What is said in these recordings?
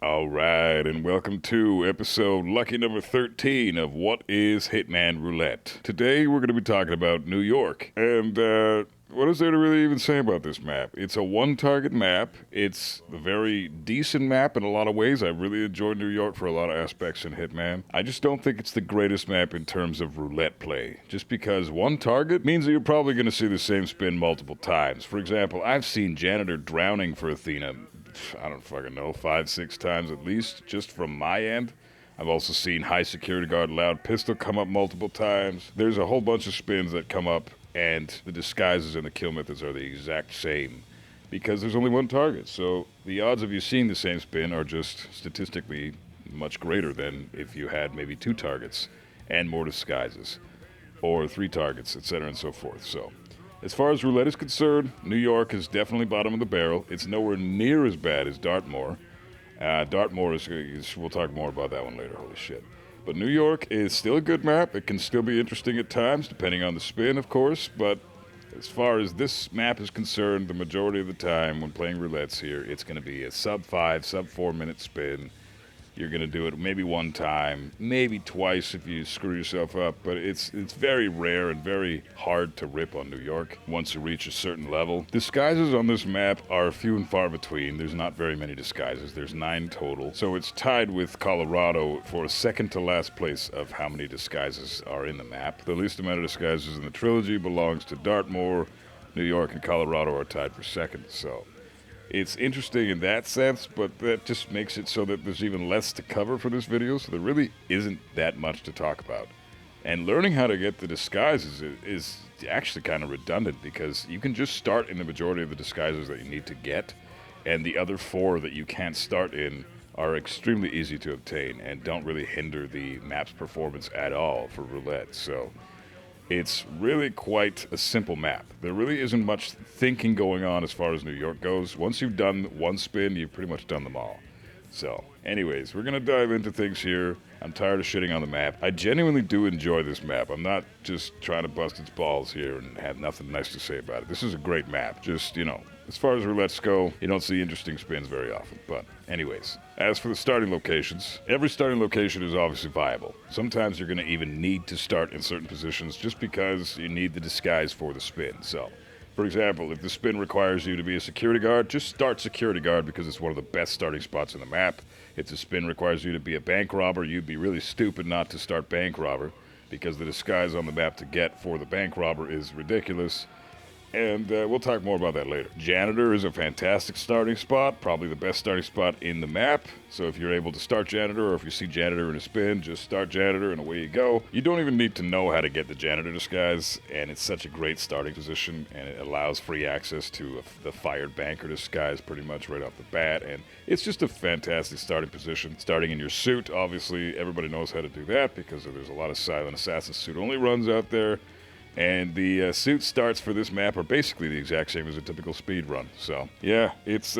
All right, and welcome to episode lucky number 13 of What is Hitman Roulette. Today we're going to be talking about New York. And what is there to really even say about this map? It's a one-target map. It's a very decent map in a lot of ways. I really enjoy New York for a lot of aspects in Hitman. I just don't think it's the greatest map in terms of roulette play. Just because one target means that you're probably going to see the same spin multiple times. For example, I've seen Janitor drowning for Athena, I don't fucking know, 5-6 times at least, just from my end. I've also seen high security guard loud pistol come up multiple times. There's a whole bunch of spins that come up, and the disguises and the kill methods are the exact same because there's only one target. So the odds of you seeing the same spin are just statistically much greater than if you had maybe two targets and more disguises, or three targets, etc. and so forth. So as far as roulette is concerned, New York is definitely bottom of the barrel. It's nowhere near as bad as Dartmoor. Dartmoor is, we'll talk more about that one later, holy shit. But New York is still a good map. It can still be interesting at times, depending on the spin, of course. But as far as this map is concerned, the majority of the time when playing roulettes here, it's going to be a sub 4 minute spin. You're going to do it maybe one time, maybe twice if you screw yourself up, but it's very rare and very hard to rip on New York once you reach a certain level. Disguises on this map are few and far between. There's not very many disguises. There's 9 total. So it's tied with Colorado for a second to last place of how many disguises are in the map. The least amount of disguises in the trilogy belongs to Dartmoor. New York and Colorado are tied for second, so it's interesting in that sense, but that just makes it so that there's even less to cover for this video, so there really isn't that much to talk about. And learning how to get the disguises is actually kind of redundant, because you can just start in the majority of the disguises that you need to get, and the other 4 that you can't start in are extremely easy to obtain and don't really hinder the map's performance at all for roulette. So it's really quite a simple map. There really isn't much thinking going on as far as New York goes. Once you've done one spin, you've pretty much done them all. So, anyways, we're going to dive into things here. I'm tired of shitting on the map. I genuinely do enjoy this map. I'm not just trying to bust its balls here and have nothing nice to say about it. This is a great map. Just, as far as roulettes go, you don't see interesting spins very often. But anyways, as for the starting locations, every starting location is obviously viable. Sometimes you're going to even need to start in certain positions just because you need the disguise for the spin. So, for example, if the spin requires you to be a security guard, just start security guard because it's one of the best starting spots in the map. If the spin requires you to be a bank robber, you'd be really stupid not to start bank robber because the disguise on the map to get for the bank robber is ridiculous. And we'll talk more about that later. Janitor is a fantastic starting spot, probably the best starting spot in the map. So if you're able to start Janitor, or if you see Janitor in a spin, just start Janitor and away you go. You don't even need to know how to get the Janitor disguise, and it's such a great starting position, and it allows free access to the fired banker disguise pretty much right off the bat, and it's just a fantastic starting position. Starting in your suit, obviously everybody knows how to do that because there's a lot of silent assassin suit only runs out there. And the suit starts for this map are basically the exact same as a typical speed run. So, yeah, it's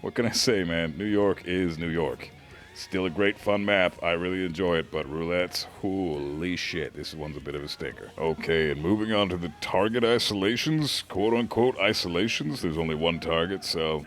what can I say, man? New York is New York. Still a great fun map. I really enjoy it, but roulettes, holy shit, this one's a bit of a stinker. Okay, and moving on to the target isolations, quote-unquote isolations. There's only one target, so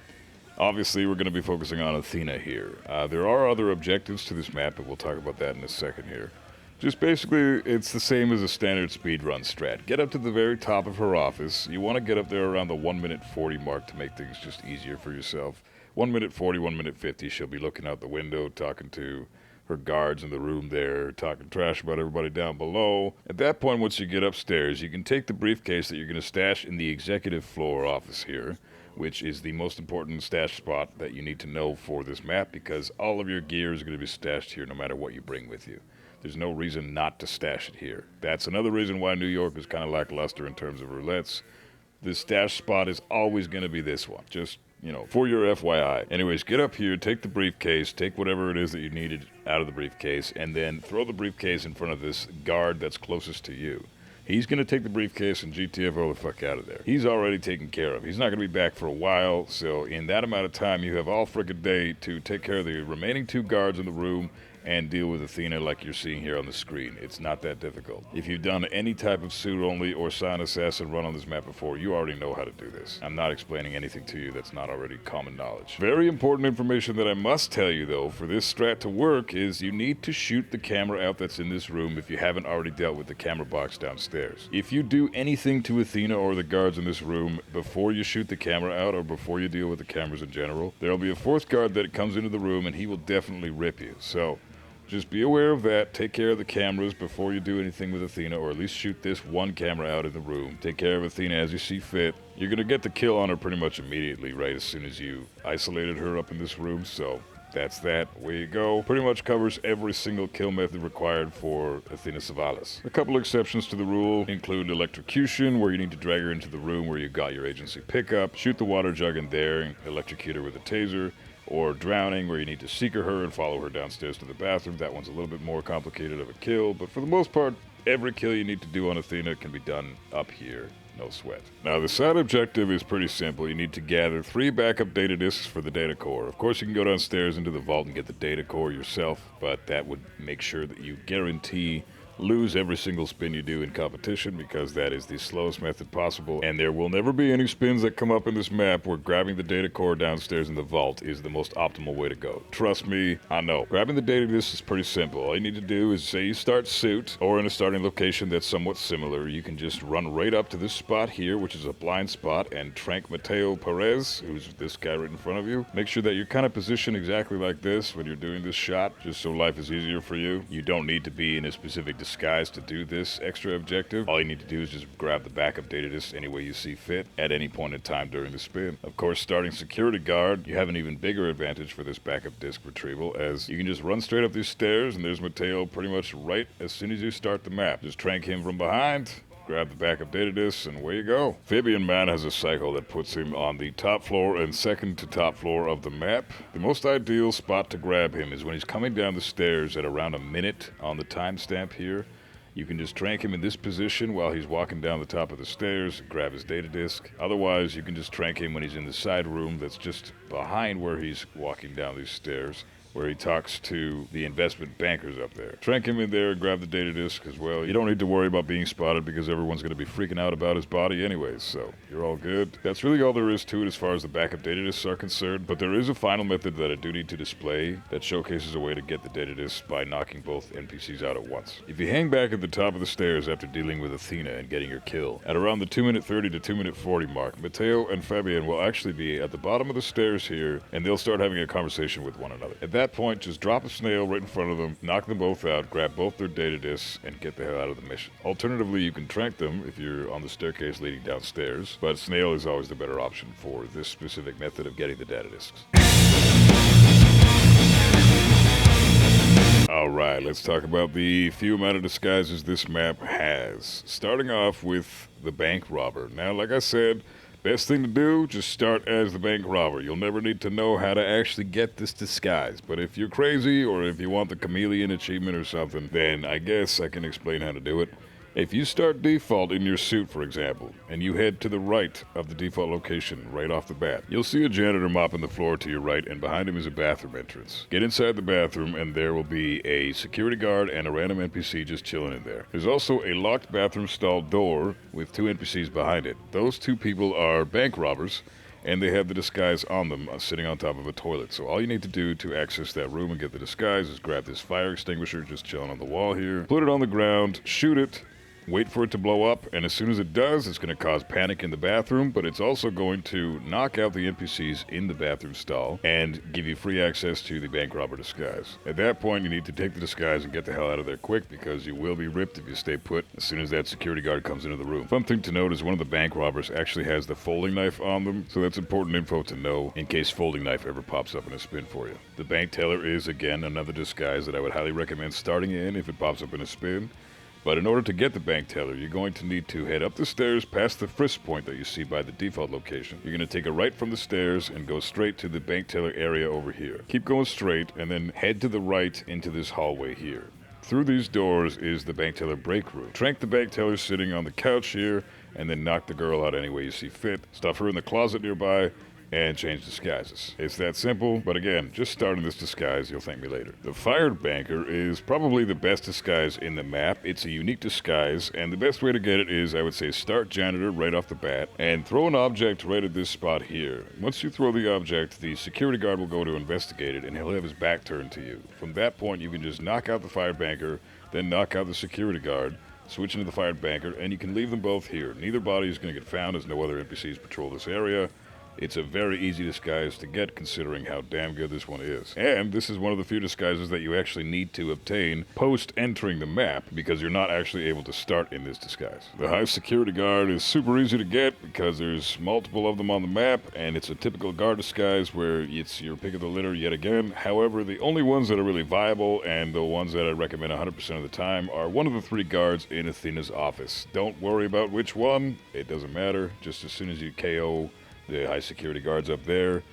obviously we're going to be focusing on Athena here. There are other objectives to this map, but we'll talk about that in a second here. Just basically, it's the same as a standard speedrun strat. Get up to the very top of her office. You want to get up there around the 1 minute 40 mark to make things just easier for yourself. 1 minute 40, 1 minute 50, she'll be looking out the window, talking to her guards in the room there, talking trash about everybody down below. At that point, once you get upstairs, you can take the briefcase that you're going to stash in the executive floor office here, which is the most important stash spot that you need to know for this map, because all of your gear is going to be stashed here no matter what you bring with you. There's no reason not to stash it here. That's another reason why New York is kind of lackluster in terms of roulettes. The stash spot is always going to be this one. Just, for your FYI. Anyways, get up here, take the briefcase, take whatever it is that you needed out of the briefcase, and then throw the briefcase in front of this guard that's closest to you. He's going to take the briefcase and GTFO the fuck out of there. He's already taken care of. He's not going to be back for a while, so in that amount of time, you have all frickin' day to take care of the remaining 2 guards in the room and deal with Athena like you're seeing here on the screen. It's not that difficult. If you've done any type of suit only or silent assassin run on this map before, you already know how to do this. I'm not explaining anything to you that's not already common knowledge. Very important information that I must tell you though, for this strat to work, is you need to shoot the camera out that's in this room if you haven't already dealt with the camera box downstairs. If you do anything to Athena or the guards in this room before you shoot the camera out or before you deal with the cameras in general, there'll be a fourth guard that comes into the room and he will definitely rip you. So just be aware of that. Take care of the cameras before you do anything with Athena, or at least shoot this one camera out in the room. Take care of Athena as you see fit. You're going to get the kill on her pretty much immediately, right, as soon as you isolated her up in this room, so that's that. Away you go. Pretty much covers every single kill method required for Athena Savalas. A couple exceptions to the rule include electrocution, where you need to drag her into the room where you got your agency pickup, shoot the water jug in there, and electrocute her with a taser, or drowning, where you need to seeker her and follow her downstairs to the bathroom. That one's a little bit more complicated of a kill, but for the most part, every kill you need to do on Athena can be done up here. No sweat. Now, the side objective is pretty simple. You need to gather 3 backup data disks for the data core. Of course, you can go downstairs into the vault and get the data core yourself, but that would make sure that you guarantee lose every single spin you do in competition, because that is the slowest method possible, and there will never be any spins that come up in this map where grabbing the data core downstairs in the vault is the most optimal way to go. Trust me, I know. Grabbing the data disk is pretty simple. All you need to do is say you start suit, or in a starting location that's somewhat similar, you can just run right up to this spot here, which is a blind spot, and trank Mateo Perez, who's this guy right in front of you. Make sure that you're kind of positioned exactly like this when you're doing this shot, just so life is easier for you. You don't need to be in a specific disguise to do this extra objective. All you need to do is just grab the backup data disk any way you see fit at any point in time during the spin. Of course, starting security guard, you have an even bigger advantage for this backup disk retrieval, as you can just run straight up these stairs and there's Mateo pretty much right as soon as you start the map. Just trank him from behind, grab the backup data disks, and away you go. Fabian Man has a cycle that puts him on the top floor and second to top floor of the map. The most ideal spot to grab him is when he's coming down the stairs at around a minute on the timestamp here. You can just trank him in this position while he's walking down the top of the stairs, grab his data disk. Otherwise, you can just trank him when he's in the side room that's just behind where he's walking down these stairs, where he talks to the investment bankers up there. Trank him in there and grab the data disk as well. You don't need to worry about being spotted because everyone's going to be freaking out about his body anyways, so you're all good. That's really all there is to it as far as the backup data disks are concerned, but there is a final method that I do need to display that showcases a way to get the data disks by knocking both NPCs out at once. If you hang back at the top of the stairs after dealing with Athena and getting your kill, at around the 2-minute 30 to 2-minute 40 mark, Mateo and Fabian will actually be at the bottom of the stairs here, and they'll start having a conversation with one another. At that point, just drop a snail right in front of them, knock them both out, grab both their data disks, and get the hell out of the mission. Alternatively, you can trank them if you're on the staircase leading downstairs, but snail is always the better option for this specific method of getting the data disks. Alright, let's talk about the few amount of disguises this map has. Starting off with the bank robber. Now, like I said, best thing to do, just start as the bank robber. You'll never need to know how to actually get this disguise. But if you're crazy, or if you want the chameleon achievement or something, then I guess I can explain how to do it. If you start default in your suit, for example, and you head to the right of the default location right off the bat, you'll see a janitor mopping the floor to your right, and behind him is a bathroom entrance. Get inside the bathroom, and there will be a security guard and a random NPC just chilling in there. There's also a locked bathroom stall door with 2 NPCs behind it. Those 2 people are bank robbers, and they have the disguise on them, sitting on top of a toilet. So all you need to do to access that room and get the disguise is grab this fire extinguisher just chilling on the wall here, put it on the ground, shoot it, wait for it to blow up, and as soon as it does, it's going to cause panic in the bathroom, but it's also going to knock out the NPCs in the bathroom stall and give you free access to the bank robber disguise. At that point, you need to take the disguise and get the hell out of there quick, because you will be ripped if you stay put as soon as that security guard comes into the room. Fun thing to note is one of the bank robbers actually has the folding knife on them, so that's important info to know in case folding knife ever pops up in a spin for you. The bank teller is, again, another disguise that I would highly recommend starting in if it pops up in a spin. But in order to get the bank teller, you're going to need to head up the stairs past the frisk point that you see by the default location. You're going to take a right from the stairs and go straight to the bank teller area over here. Keep going straight and then head to the right into this hallway here. Through these doors is the bank teller break room. Trank the bank teller sitting on the couch here, and then knock the girl out any way you see fit. Stuff her in the closet nearby, and change disguises. It's that simple, but again, just starting this disguise, you'll thank me later. The fired banker is probably the best disguise in the map. It's a unique disguise, and the best way to get it is, I would say, start janitor right off the bat, and throw an object right at this spot here. Once you throw the object, the security guard will go to investigate it, and he'll have his back turned to you. From that point, you can just knock out the fired banker, then knock out the security guard, switch into the fired banker, and you can leave them both here. Neither body is going to get found as no other NPCs patrol this area. It's a very easy disguise to get considering how damn good this one is. And this is one of the few disguises that you actually need to obtain post entering the map because you're not actually able to start in this disguise. The high security guard is super easy to get because there's multiple of them on the map, and it's a typical guard disguise where it's your pick of the litter yet again. However, the only ones that are really viable and the ones that I recommend 100% of the time are one of the 3 guards in Athena's office. Don't worry about which one, it doesn't matter. Just as soon as you KO the high security guards up there,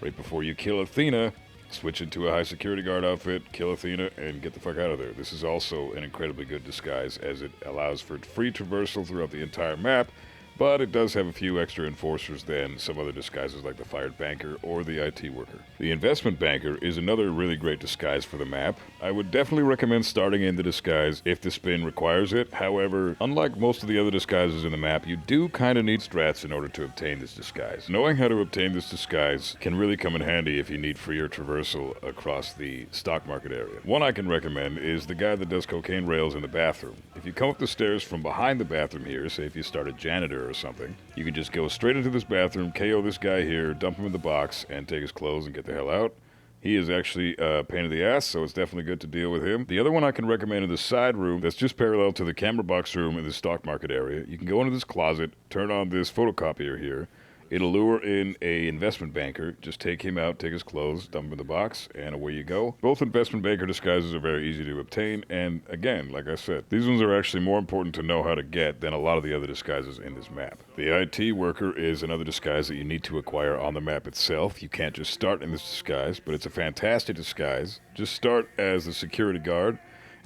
right before you kill Athena, switch into a high security guard outfit, kill Athena, and get the fuck out of there. This is also an incredibly good disguise as it allows for free traversal throughout the entire map, but it does have a few extra enforcers than some other disguises like the fired banker or the IT worker. The investment banker is another really great disguise for the map. I would definitely recommend starting in the disguise if the spin requires it. However, unlike most of the other disguises in the map, you do kind of need strats in order to obtain this disguise. Knowing how to obtain this disguise can really come in handy if you need freer traversal across the stock market area. One I can recommend is the guy that does cocaine rails in the bathroom. If you come up the stairs from behind the bathroom here, say if you start a janitor or something, you can just go straight into this bathroom, KO this guy here, dump him in the box, and take his clothes and get the hell out. He is actually a pain in the ass, so it's definitely good to deal with him. The other one I can recommend is the side room that's just parallel to the camera box room in the stock market area. You can go into this closet, turn on this photocopier here. It'll lure in a investment banker. Just take him out, take his clothes, dump him in the box, and away you go. Both investment banker disguises are very easy to obtain, and again, like I said, these ones are actually more important to know how to get than a lot of the other disguises in this map. The IT worker is another disguise that you need to acquire on the map itself. You can't just start in this disguise, but it's a fantastic disguise. Just start as the security guard,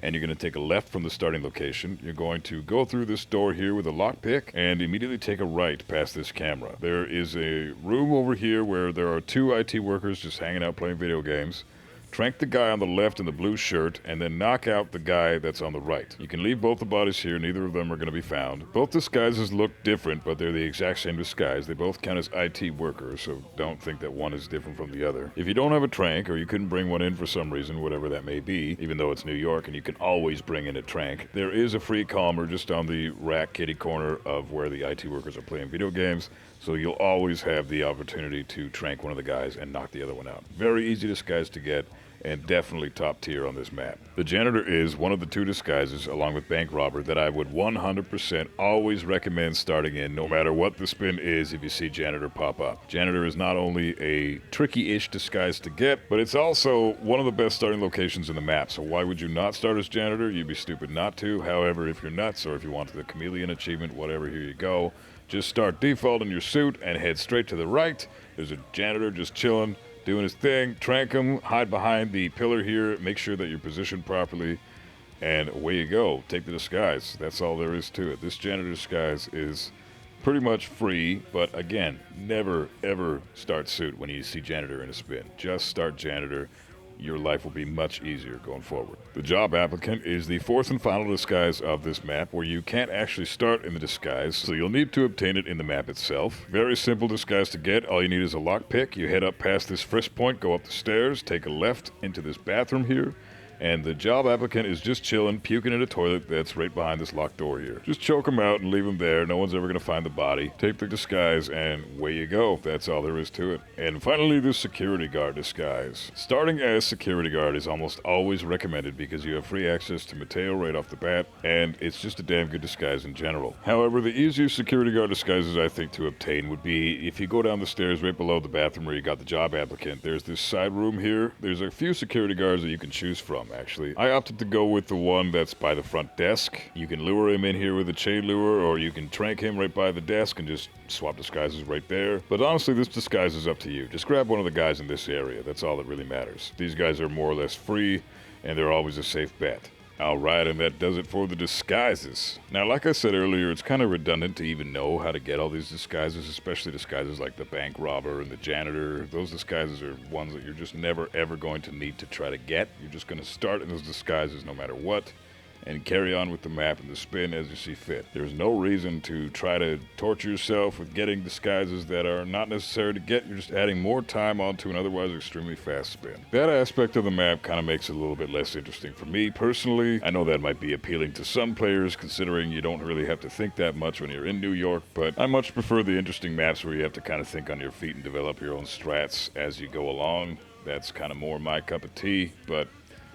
and you're going to take a left from the starting location. You're going to go through this door here with a lockpick and immediately take a right past this camera. There is a room over here where there are 2 IT workers just hanging out playing video games. Trank the guy on the left in the blue shirt, and then knock out the guy that's on the right. You can leave both the bodies here, neither of them are going to be found. Both disguises look different, but they're the exact same disguise. They both count as IT workers, so don't think that one is different from the other. If you don't have a trank, or you couldn't bring one in for some reason, whatever that may be, even though it's New York and you can always bring in a trank, there is a free calmer just on the rack kitty corner of where the IT workers are playing video games, so you'll always have the opportunity to trank one of the guys and knock the other one out. Very easy disguise to get, and definitely top tier on this map. The janitor is one of the 2 disguises, along with bank robber, that I would 100% always recommend starting in, no matter what the spin is if you see janitor pop up. Janitor is not only a tricky-ish disguise to get, but it's also one of the best starting locations in the map, so why would you not start as janitor? You'd be stupid not to. However, if you're nuts, or if you want the chameleon achievement, whatever, here you go. Just start default in your suit and head straight to the right. There's a janitor just chilling, doing his thing. Trank him, hide behind the pillar here, make sure that you're positioned properly, and away you go. Take the disguise. That's all there is to it. This janitor disguise is pretty much free, but again, never ever start suit when you see janitor in a spin. Just start janitor. Your life will be much easier going forward. The job applicant is the 4th and final disguise of this map, where you can't actually start in the disguise, so you'll need to obtain it in the map itself. Very simple disguise to get. All you need is a lockpick. You head up past this frisk point, go up the stairs, take a left into this bathroom here, and the job applicant is just chilling, puking in a toilet that's right behind this locked door here. Just choke him out and leave him there. No one's ever going to find the body. Take the disguise, and away you go. That's all there is to it. And finally, the security guard disguise. Starting as security guard is almost always recommended because you have free access to Mateo right off the bat, and it's just a damn good disguise in general. However, the easiest security guard disguises I think to obtain would be if you go down the stairs right below the bathroom where you got the job applicant. There's this side room here. There's a few security guards that you can choose from. Actually, I opted to go with the one that's by the front desk. You can lure him in here with a chain lure, or you can trank him right by the desk and just swap disguises right there. But honestly, this disguise is up to you. Just grab one of the guys in this area. That's all that really matters. These guys are more or less free, and they're always a safe bet. Alright, and that does it for the disguises. Now, like I said earlier, it's kind of redundant to even know how to get all these disguises, especially disguises like the bank robber and the janitor. Those disguises are ones that you're just never ever going to need to try to get. You're just going to start in those disguises no matter what, and carry on with the map and the spin as you see fit. There's no reason to try to torture yourself with getting disguises that are not necessary to get. You're just adding more time onto an otherwise extremely fast spin. That aspect of the map kind of makes it a little bit less interesting for me personally. I know that might be appealing to some players, considering you don't really have to think that much when you're in New York, but I much prefer the interesting maps where you have to kind of think on your feet and develop your own strats as you go along. That's kind of more my cup of tea, but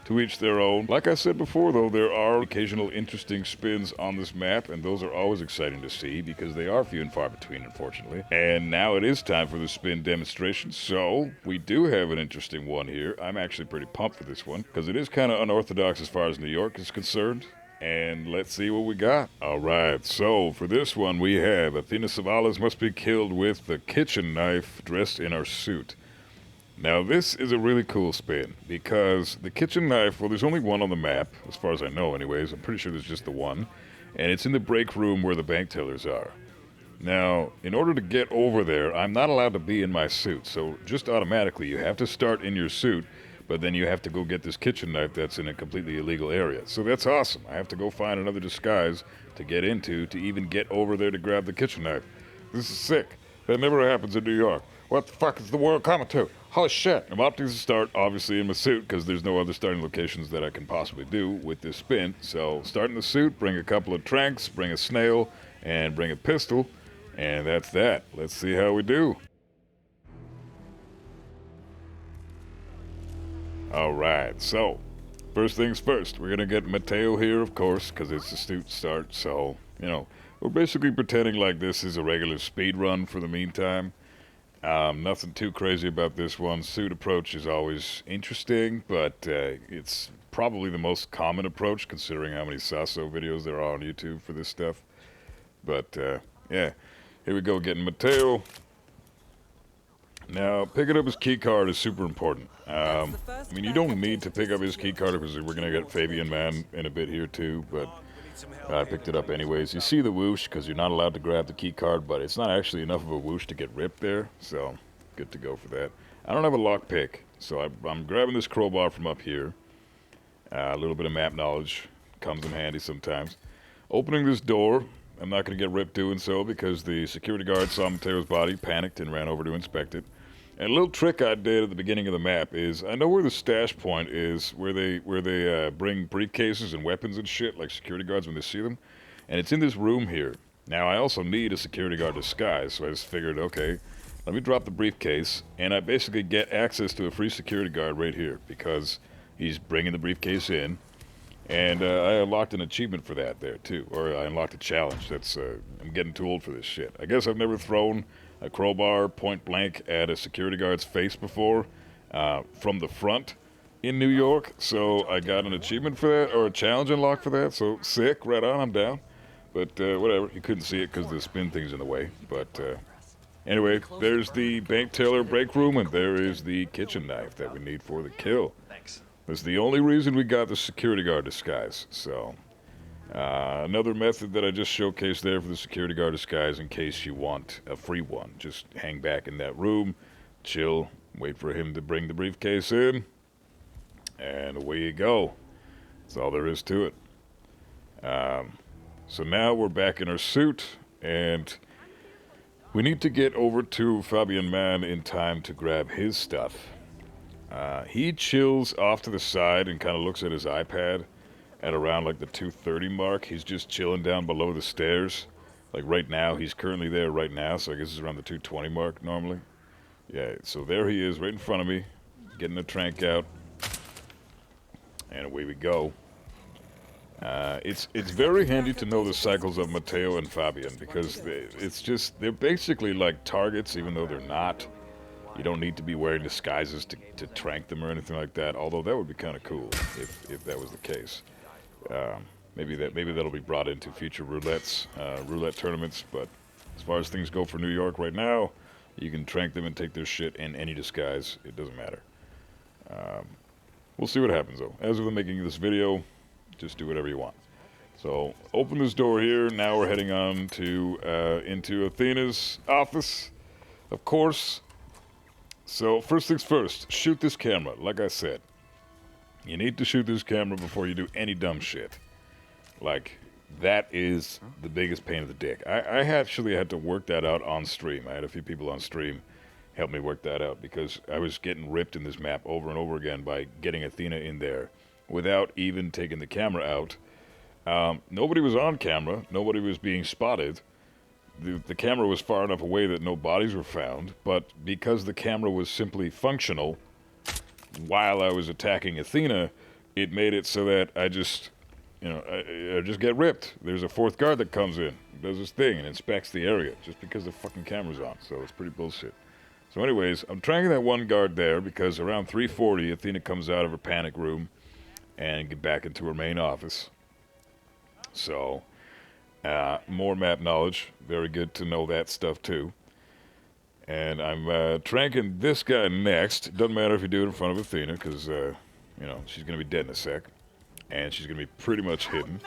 to each their own. Like I said before, though, there are occasional interesting spins on this map, and those are always exciting to see because they are few and far between, unfortunately. And now it is time for the spin demonstration, so we do have an interesting one here. I'm actually pretty pumped for this one because it is kind of unorthodox as far as New York is concerned. And let's see what we got. Alright, so for this one we have Athena Savalas must be killed with the kitchen knife dressed in our suit. Now this is a really cool spin, because the kitchen knife, well, there's only one on the map, as far as I know anyways. I'm pretty sure there's just the one, and it's in the break room where the bank tellers are. Now, in order to get over there, I'm not allowed to be in my suit, so just automatically you have to start in your suit, but then you have to go get this kitchen knife that's in a completely illegal area. So that's awesome. I have to go find another disguise to get into to even get over there to grab the kitchen knife. This is sick. That never happens in New York. What the fuck is the world coming to? Holy shit. I'm opting to start, obviously, in my suit, because there's no other starting locations that I can possibly do with this spin. So, start in the suit, bring a couple of tranks, bring a snail, and bring a pistol, and that's that. Let's see how we do. Alright, so, first things first, we're gonna get Mateo here, of course, because it's a suit start, so, you know, we're basically pretending like this is a regular speed run for the meantime. Nothing too crazy about this one. Suit approach is always interesting, but it's probably the most common approach considering how many Sasso videos there are on YouTube for this stuff. But yeah, here we go, getting Mateo. Now, picking up his key card is super important. I mean, you don't need to pick up his key card because we're going to get Fabian Man in a bit here too, but I picked it up anyways. You see the whoosh because you're not allowed to grab the key card, but it's not actually enough of a whoosh to get ripped there, so good to go for that. I don't have a lock pick, so I'm grabbing this crowbar from up here. A little bit of map knowledge comes in handy sometimes. Opening this door, I'm not going to get ripped doing so because the security guard saw Mateo's body, panicked, and ran over to inspect it. And a little trick I did at the beginning of the map is I know where the stash point is, where they bring briefcases and weapons and shit, like security guards when they see them. And it's in this room here. Now, I also need a security guard disguise, so I just figured, okay, let me drop the briefcase, and I basically get access to a free security guard right here, because he's bringing the briefcase in. And I unlocked an achievement for that there, too. Or I unlocked a challenge. That's, I'm getting too old for this shit. I guess I've never thrown a crowbar point blank at a security guard's face before from the front in New York, so I got an achievement for that, or a challenge unlocked for that, so sick, right on, I'm down. But whatever, you couldn't see it because the spin thing's in the way, but anyway, there's the bank teller break room, and there is the kitchen knife that we need for the kill. Thanks. That's the only reason we got the security guard disguise, so another method that I just showcased there for the security guard disguise in case you want a free one. Just hang back in that room, chill, wait for him to bring the briefcase in, and away you go. That's all there is to it. So now we're back in our suit, and we need to get over to Fabian Man in time to grab his stuff. He chills off to the side and kind of looks at his iPad at around like the 2:30 mark. He's just chilling down below the stairs. Like right now, he's currently there right now, so I guess it's around the 2:20 mark normally. Yeah, so there he is right in front of me, getting the trank out. And away we go. It's very handy to know the cycles of Mateo and Fabian because they're basically like targets even though they're not. You don't need to be wearing disguises to trank them or anything like that, although that would be kind of cool if that was the case. Maybe that'll be brought into future roulette tournaments, but as far as things go for New York right now, you can trank them and take their shit in any disguise. It doesn't matter. We'll see what happens though. As of the making of this video, just do whatever you want. So open this door here. Now we're heading on to into Athena's office, of course. So first things first, shoot this camera. Like I said, you need to shoot this camera before you do any dumb shit. Like, that is the biggest pain in the dick. I actually had to work that out on stream. I had a few people on stream help me work that out because I was getting ripped in this map over and over again by getting Athena in there without even taking the camera out. Nobody was on camera. Nobody was being spotted. The camera was far enough away that no bodies were found, but because the camera was simply functional while I was attacking Athena, it made it so that I just, I just get ripped. There's a fourth guard that comes in, does his thing, and inspects the area just because the fucking camera's on, so it's pretty bullshit. So anyways, I'm tracking that one guard there because around 3:40, Athena comes out of her panic room and get back into her main office. So, more map knowledge. Very good to know that stuff too. And I'm tranking this guy next. Doesn't matter if you do it in front of Athena, because, she's going to be dead in a sec. And she's going to be pretty much hidden.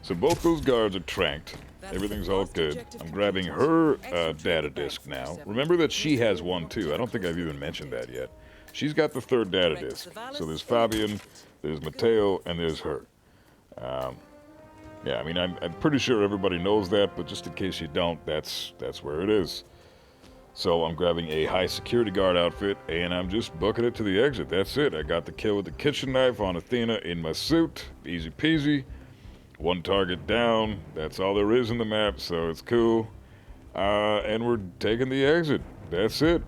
So both those guards are tranked. Everything's all good. I'm grabbing her data disk now. Remember that she has one too. I don't think I've even mentioned that yet. She's got the third data disk. So there's Fabian, there's Mateo, and there's her. Yeah, I mean, I'm pretty sure everybody knows that, but just in case you don't, that's where it is. So I'm grabbing a high security guard outfit, and I'm just booking it to the exit. That's it. I got the kill with the kitchen knife on Athena in my suit. Easy peasy. One target down. That's all there is in the map, so it's cool. And we're taking the exit. That's it.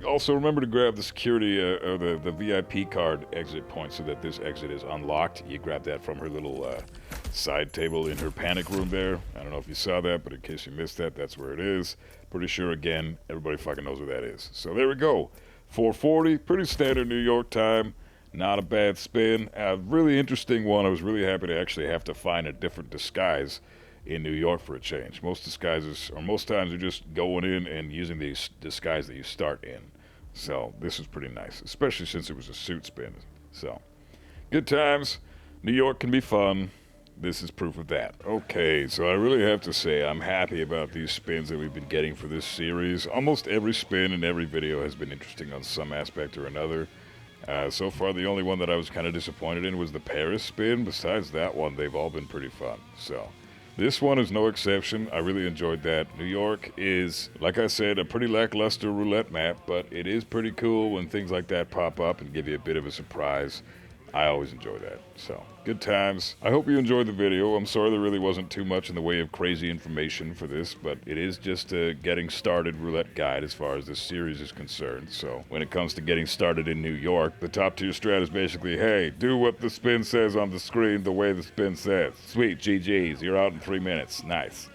Also, remember to grab the security or the VIP card exit point so that this exit is unlocked. You grab that from her little side table in her panic room there. I don't know if you saw that, but in case you missed that, that's where it is. Pretty sure, again, everybody fucking knows where that is. So there we go. 4:40, pretty standard New York time. Not a bad spin. A really interesting one. I was really happy to actually have to find a different disguise in New York for a change. Most disguises, or most times, are just going in and using the disguise that you start in. So this is pretty nice, especially since it was a suit spin. So good times. New York can be fun. This is proof of that. Okay, so I really have to say I'm happy about these spins that we've been getting for this series. Almost every spin in every video has been interesting on some aspect or another. So far, the only one that I was kind of disappointed in was the Paris spin. Besides that one, they've all been pretty fun. So this one is no exception. I really enjoyed that. New York is, like I said, a pretty lackluster roulette map, but it is pretty cool when things like that pop up and give you a bit of a surprise. I always enjoy that. So, good times. I hope you enjoyed the video. I'm sorry there really wasn't too much in the way of crazy information for this, but it is just a getting started roulette guide as far as this series is concerned. So, when it comes to getting started in New York, the top tier strat is basically, hey, do what the spin says on the screen the way the spin says. Sweet, GG's. You're out in 3 minutes. Nice.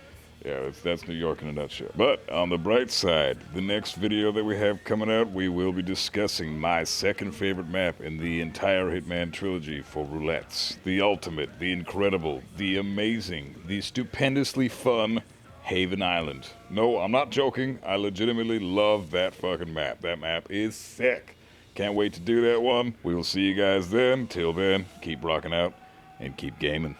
Yeah, that's New York in a nutshell. But on the bright side, the next video that we have coming out, we will be discussing my second favorite map in the entire Hitman trilogy for roulettes. The ultimate, the incredible, the amazing, the stupendously fun Haven Island. No, I'm not joking. I legitimately love that fucking map. That map is sick. Can't wait to do that one. We will see you guys then. Till then, keep rocking out and keep gaming.